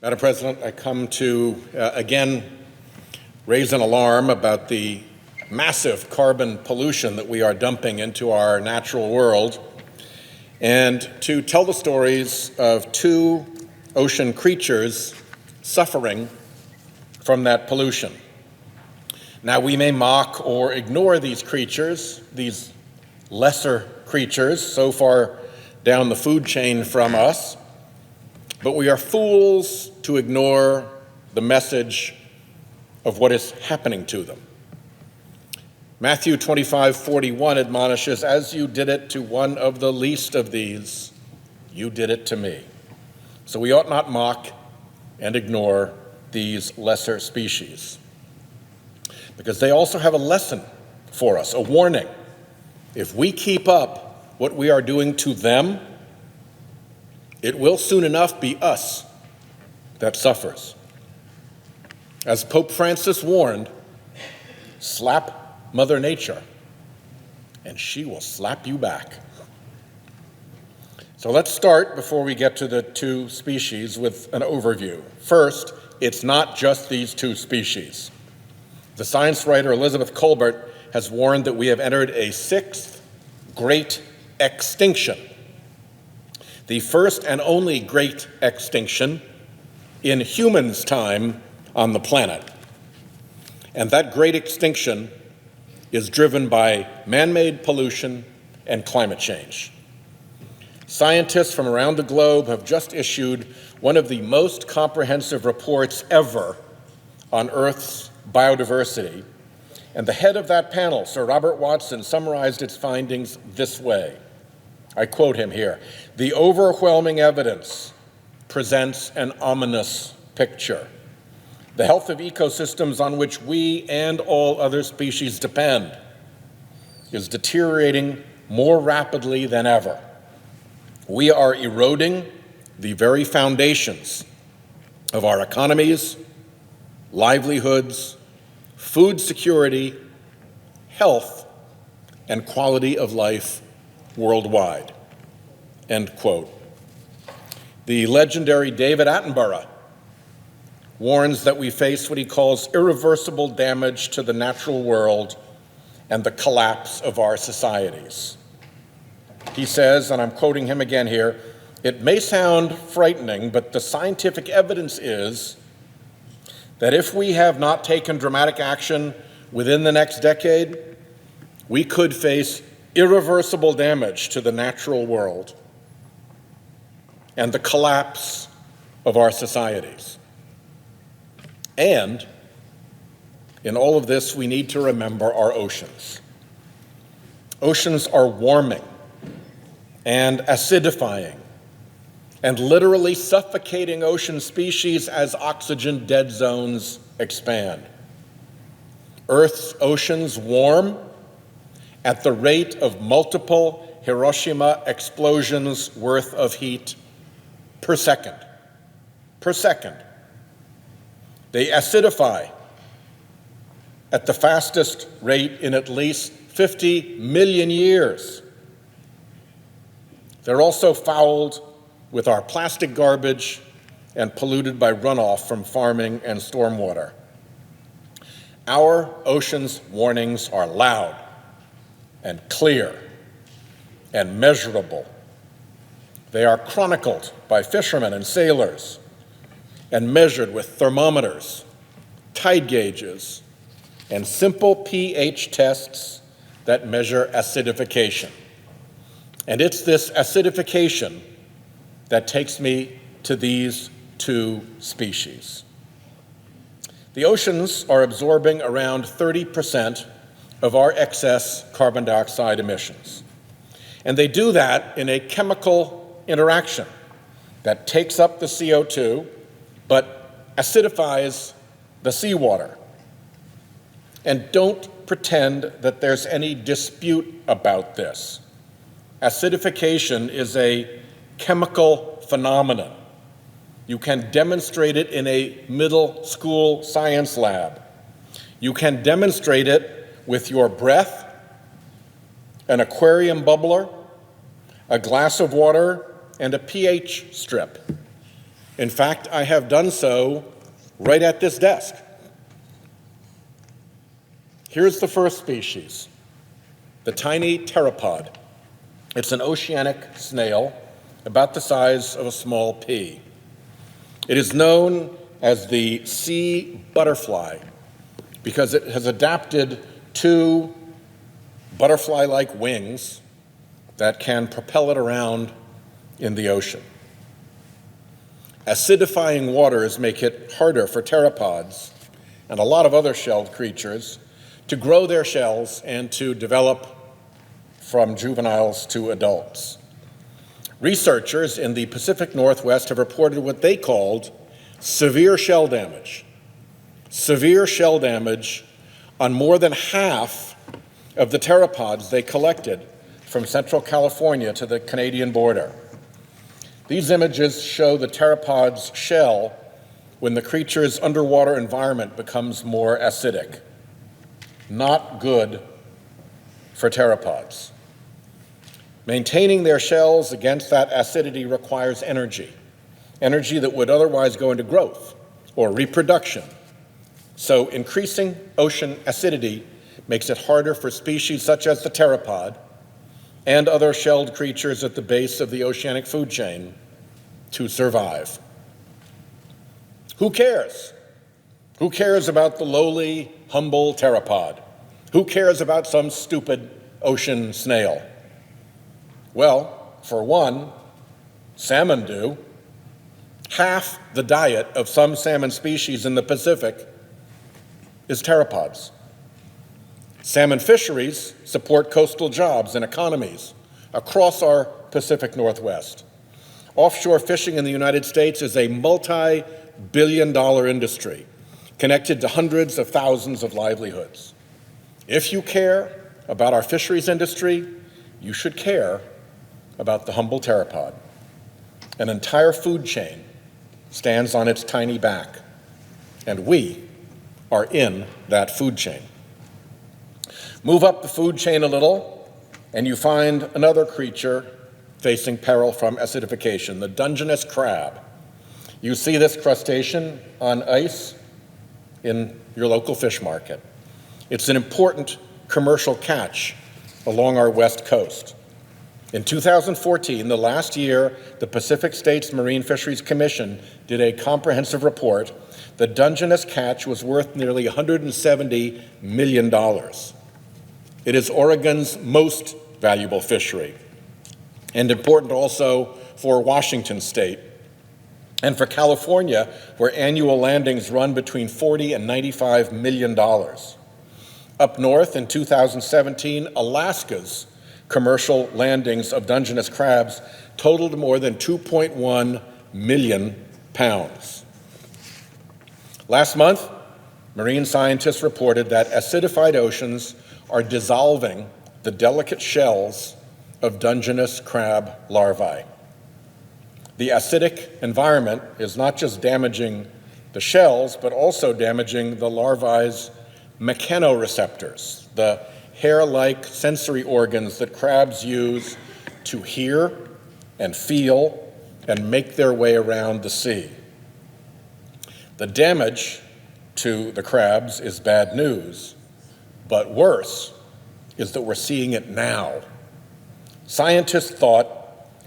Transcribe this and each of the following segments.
Madam President, I come to again raise an alarm about the massive carbon pollution that we are dumping into our natural world, and to tell the stories of two ocean creatures suffering from that pollution. Now, we may mock or ignore these creatures, these lesser creatures so far down the food chain from us, but we are fools to ignore the message of what is happening to them. Matthew 25:41 admonishes, "As you did it to one of the least of these, you did it to me." So we ought not mock and ignore these lesser species, because they also have a lesson for us, a warning. If we keep up what we are doing to them, it will soon enough be us that suffers. As Pope Francis warned, slap Mother Nature, and she will slap you back. So let's start, before we get to the two species, with an overview. First, it's not just these two species. The science writer Elizabeth Kolbert has warned that we have entered a sixth great extinction, the first and only great extinction in humans' time on the planet. And that great extinction is driven by man-made pollution and climate change. Scientists from around the globe have just issued one of the most comprehensive reports ever on Earth's biodiversity, and the head of that panel, Sir Robert Watson, summarized its findings this way. I quote him here: "The overwhelming evidence presents an ominous picture. The health of ecosystems on which we and all other species depend is deteriorating more rapidly than ever. We are eroding the very foundations of our economies, livelihoods, food security, health, and quality of life worldwide." End quote. The legendary David Attenborough warns that we face what he calls irreversible damage to the natural world and the collapse of our societies. He says, and I'm quoting him again here, "It may sound frightening, but the scientific evidence is that if we have not taken dramatic action within the next decade, we could face irreversible damage to the natural world and the collapse of our societies. And in all of this, we need to remember our oceans. Oceans are warming and acidifying and literally suffocating ocean species as oxygen dead zones expand. Earth's oceans warm at the rate of multiple Hiroshima explosions worth of heat per second. Per second. They acidify at the fastest rate in at least 50 million years. They're also fouled with our plastic garbage and polluted by runoff from farming and stormwater. Our ocean's warnings are loud and clear and measurable. They are chronicled by fishermen and sailors and measured with thermometers, tide gauges, and simple pH tests that measure acidification. And it's this acidification that takes me to these two species. The oceans are absorbing around 30% of our excess carbon dioxide emissions. And they do that in a chemical interaction that takes up the CO2 but acidifies the seawater. And don't pretend that there's any dispute about this. Acidification is a chemical phenomenon. You can demonstrate it in a middle school science lab. You can demonstrate it with your breath, an aquarium bubbler, a glass of water, and a pH strip. In fact, I have done so right at this desk. Here's the first species, the tiny pteropod. It's an oceanic snail about the size of a small pea. It is known as the sea butterfly because it has adapted two butterfly-like wings that can propel it around in the ocean. Acidifying waters make it harder for pteropods and a lot of other shelled creatures to grow their shells and to develop from juveniles to adults. Researchers in the Pacific Northwest have reported what they called severe shell damage. Severe shell damage on more than half of the pteropods they collected from Central California to the Canadian border. These images show the pteropod's shell when the creature's underwater environment becomes more acidic. Not good for pteropods. Maintaining their shells against that acidity requires energy that would otherwise go into growth or reproduction. So increasing ocean acidity makes it harder for species such as the pteropod and other shelled creatures at the base of the oceanic food chain to survive. Who cares? Who cares about the lowly, humble pteropod? Who cares about some stupid ocean snail? Well, for one, salmon do. Half the diet of some salmon species in the Pacific is pteropods. Salmon fisheries support coastal jobs and economies across our Pacific Northwest. Offshore fishing in the United States is a multi-billion-dollar industry connected to hundreds of thousands of livelihoods. If you care about our fisheries industry, you should care about the humble pteropod. An entire food chain stands on its tiny back, and we are in that food chain. Move up the food chain a little, and you find another creature facing peril from acidification, the Dungeness crab. You see this crustacean on ice in your local fish market. It's an important commercial catch along our west coast. In 2014, the last year the Pacific States Marine Fisheries Commission did a comprehensive report, the Dungeness catch was worth nearly $170 million. It is Oregon's most valuable fishery, and important also for Washington State and for California, where annual landings run between $40 and $95 million. Up north in 2017, Alaska's commercial landings of Dungeness crabs totaled more than 2.1 million pounds. Last month, marine scientists reported that acidified oceans are dissolving the delicate shells of Dungeness crab larvae. The acidic environment is not just damaging the shells, but also damaging the larvae's mechanoreceptors, the hair-like sensory organs that crabs use to hear and feel and make their way around the sea. The damage to the crabs is bad news, but worse is that we're seeing it now. Scientists thought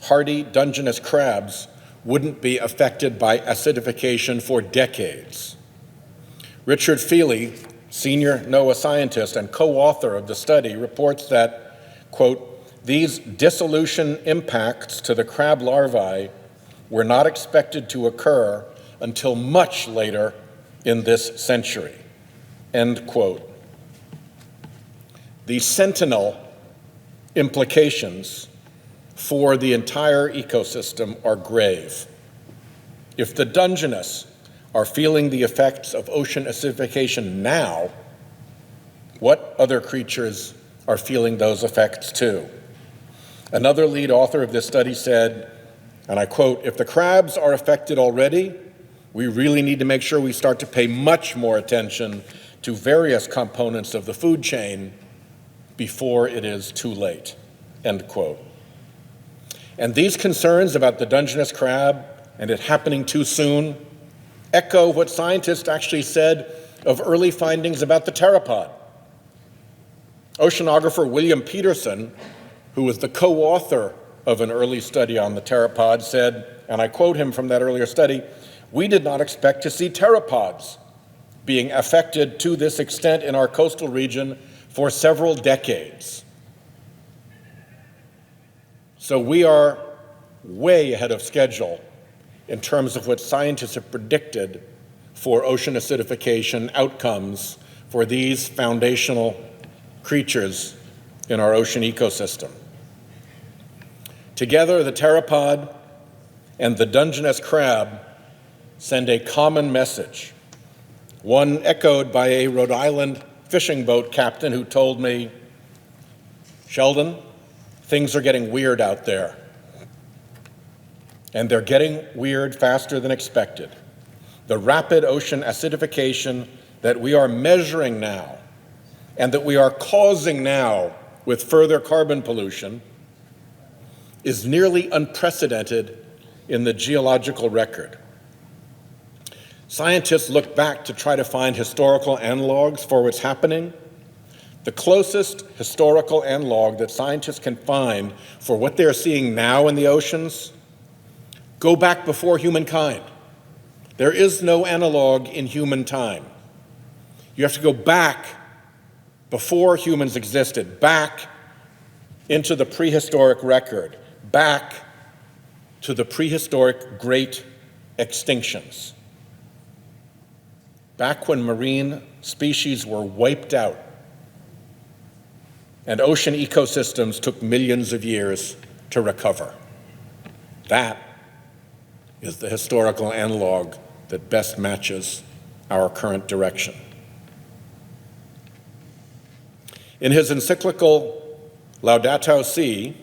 hardy Dungeness crabs wouldn't be affected by acidification for decades. Richard Feely, senior NOAA scientist and co-author of the study, reports that, quote, these dissolution impacts to the crab larvae were not expected to occur until much later in this century, end quote. The sentinel implications for the entire ecosystem are grave. If the Dungeness are feeling the effects of ocean acidification now, what other creatures are feeling those effects too? Another lead author of this study said, and I quote, if the crabs are affected already, we really need to make sure we start to pay much more attention to various components of the food chain before it is too late, end quote. And these concerns about the Dungeness crab and it happening too soon echo what scientists actually said of early findings about the pteropod. Oceanographer William Peterson, who was the co-author of an early study on the pteropod, said, and I quote him from that earlier study, "We did not expect to see pteropods being affected to this extent in our coastal region for several decades." So we are way ahead of schedule in terms of what scientists have predicted for ocean acidification outcomes for these foundational creatures in our ocean ecosystem. Together, the pteropod and the Dungeness crab send a common message, one echoed by a Rhode Island fishing boat captain who told me, "Sheldon, things are getting weird out there. And they're getting weird faster than expected. The rapid ocean acidification that we are measuring now and that we are causing now with further carbon pollution is nearly unprecedented in the geological record." Scientists look back to try to find historical analogs for what's happening. The closest historical analog that scientists can find for what they're seeing now in the oceans go back before humankind. There is no analog in human time. You have to go back before humans existed, back into the prehistoric record, back to the prehistoric great extinctions, back when marine species were wiped out and ocean ecosystems took millions of years to recover. That is the historical analog that best matches our current direction. In his encyclical Laudato Si,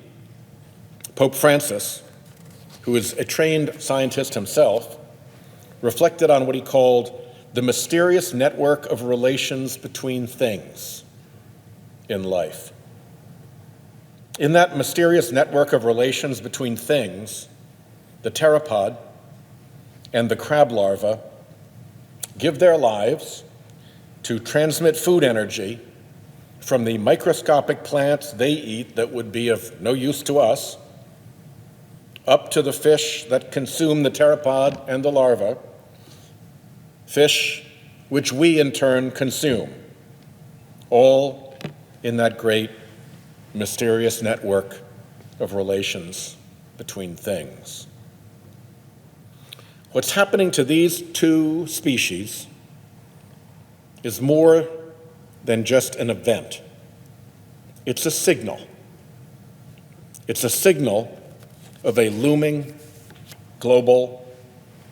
Pope Francis, who is a trained scientist himself, reflected on what he called the mysterious network of relations between things in life. In that mysterious network of relations between things, the pteropod and the crab larva give their lives to transmit food energy from the microscopic plants they eat that would be of no use to us, up to the fish that consume the pteropod and the larva, fish which we in turn consume, all in that great mysterious network of relations between things. What's happening to these two species is more than just an event. It's a signal. It's a signal of a looming global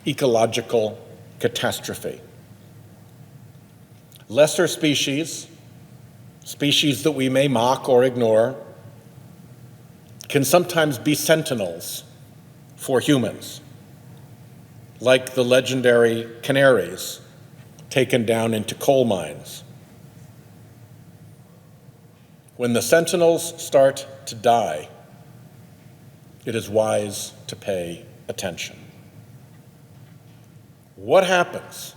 ecological catastrophe. Lesser species, species that we may mock or ignore, can sometimes be sentinels for humans, like the legendary canaries taken down into coal mines. When the sentinels start to die, it is wise to pay attention. What happens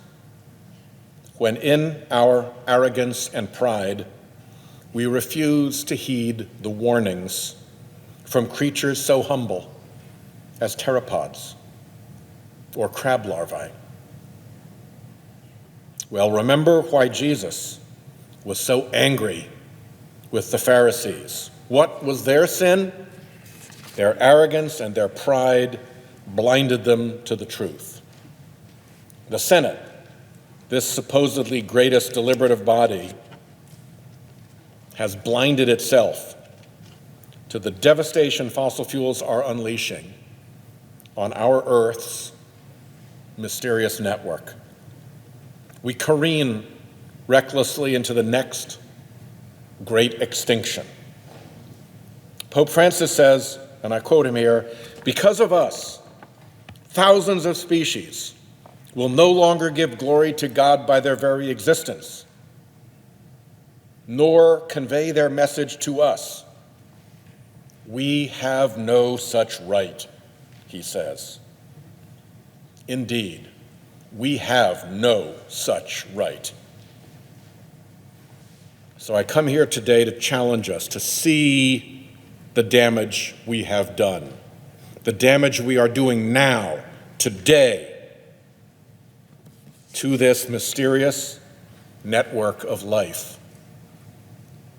when in our arrogance and pride we refuse to heed the warnings from creatures so humble as pteropods or crab larvae? Well, remember why Jesus was so angry with the Pharisees. What was their sin? Their arrogance and their pride blinded them to the truth. The Senate, this supposedly greatest deliberative body, has blinded itself to the devastation fossil fuels are unleashing on our Earth's mysterious network. We careen recklessly into the next great extinction. Pope Francis says, and I quote him here, "Because of us, thousands of species will no longer give glory to God by their very existence, nor convey their message to us. We have no such right," he says. Indeed, we have no such right. So I come here today to challenge us to see the damage we have done, the damage we are doing now, today, to this mysterious network of life,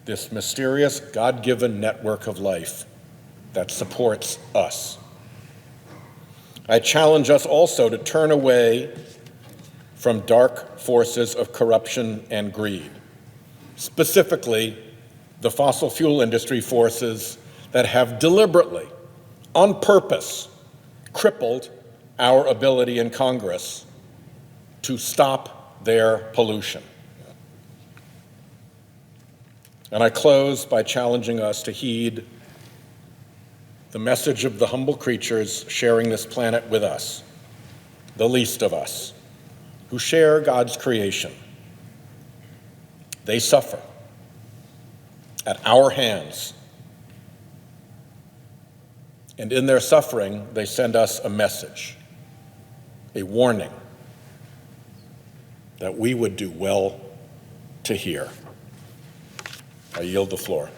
this mysterious God-given network of life that supports us. I challenge us also to turn away from dark forces of corruption and greed, specifically the fossil fuel industry forces that have deliberately, on purpose, crippled our ability in Congress to stop their pollution. And I close by challenging us to heed the message of the humble creatures sharing this planet with us, the least of us, who share God's creation. They suffer at our hands. And in their suffering, they send us a message, a warning that we would do well to hear. I yield the floor.